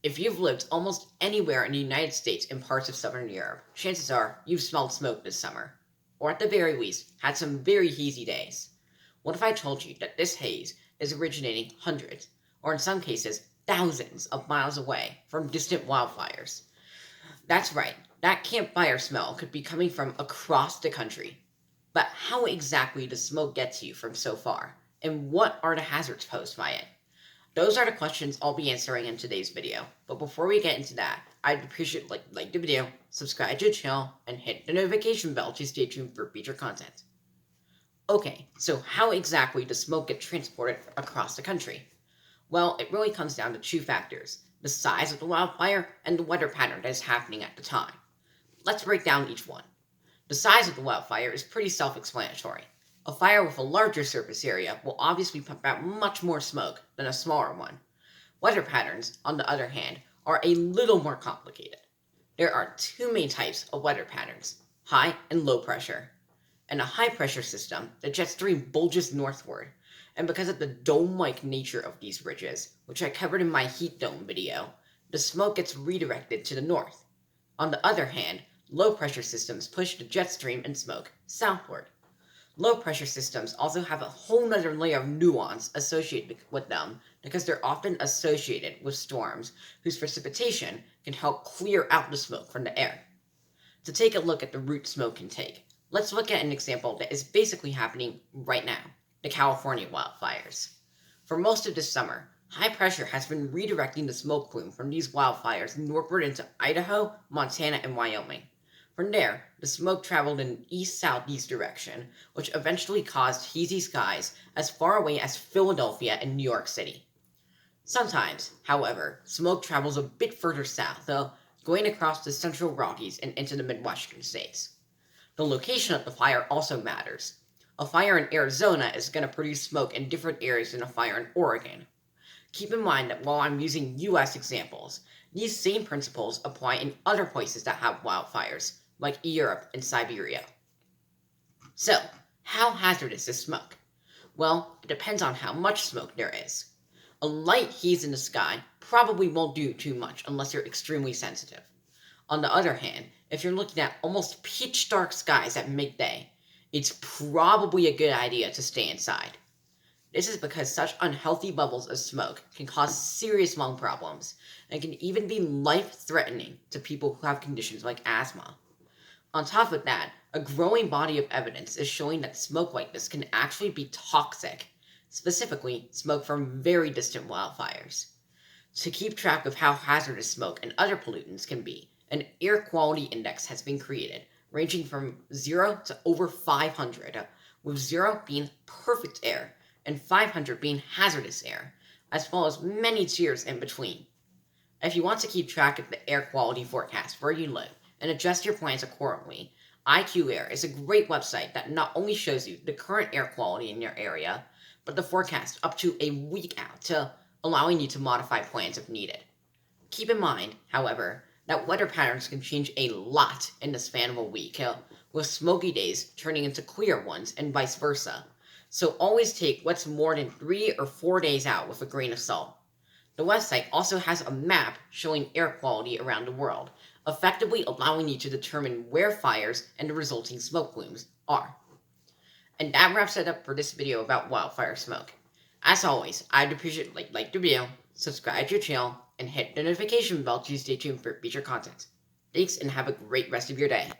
If you've lived almost anywhere in the United States and parts of Southern Europe, chances are you've smelled smoke this summer. Or at the very least, had some very hazy days. What if I told you that this haze is originating hundreds, or in some cases, thousands of miles away from distant wildfires? That's right, that campfire smell could be coming from across the country. But how exactly does smoke get to you from so far? And what are the hazards posed by it? Those are the questions I'll be answering in today's video. But before we get into that, I'd appreciate like the video, subscribe to the channel, and hit the notification bell to stay tuned for future content. Okay, so how exactly does smoke get transported across the country? Well, it really comes down to two factors: the size of the wildfire and the weather pattern that is happening at the time. Let's break down each one. The size of the wildfire is pretty self-explanatory. A fire with a larger surface area will obviously pump out much more smoke than a smaller one. Weather patterns, on the other hand, are a little more complicated. There are two main types of weather patterns: high and low pressure. In a high pressure system, the jet stream bulges northward, and because of the dome-like nature of these ridges, which I covered in my heat dome video, the smoke gets redirected to the north. On the other hand, low pressure systems push the jet stream and smoke southward. Low pressure systems also have a whole nother layer of nuance associated with them because they're often associated with storms whose precipitation can help clear out the smoke from the air. To take a look at the route smoke can take, let's look at an example that is basically happening right now: the California wildfires. For most of this summer, high pressure has been redirecting the smoke plume from these wildfires northward into Idaho, Montana, and Wyoming. From there, the smoke traveled in an east-southeast direction, which eventually caused hazy skies as far away as Philadelphia and New York City. Sometimes, however, smoke travels a bit further south, though, going across the central Rockies and into the Midwestern states. The location of the fire also matters. A fire in Arizona is going to produce smoke in different areas than a fire in Oregon. Keep in mind that while I'm using US examples, these same principles apply in other places that have wildfires, like Europe and Siberia. So, how hazardous is smoke? Well, it depends on how much smoke there is. A light haze in the sky probably won't do too much unless you're extremely sensitive. On the other hand, if you're looking at almost pitch dark skies at midday, it's probably a good idea to stay inside. This is because such unhealthy bubbles of smoke can cause serious lung problems and can even be life-threatening to people who have conditions like asthma. On top of that, a growing body of evidence is showing that smoke like this can actually be toxic, specifically smoke from very distant wildfires. To keep track of how hazardous smoke and other pollutants can be, an air quality index has been created, ranging from 0 to over 500, with 0 being perfect air and 500 being hazardous air, as well as many tiers in between. If you want to keep track of the air quality forecast where you live and adjust your plans accordingly, IQ Air is a great website that not only shows you the current air quality in your area, but the forecast up to a week out, to allowing you to modify plans if needed. Keep in mind, however, that weather patterns can change a lot in the span of a week, with smoky days turning into clear ones and vice versa. So always take what's more than 3 or 4 days out with a grain of salt. The website also has a map showing air quality around the world, effectively allowing you to determine where fires and the resulting smoke plumes are. And that wraps it up for this video about wildfire smoke. As always, I'd appreciate like the video, subscribe to your channel, and hit the notification bell to stay tuned for future content. Thanks and have a great rest of your day.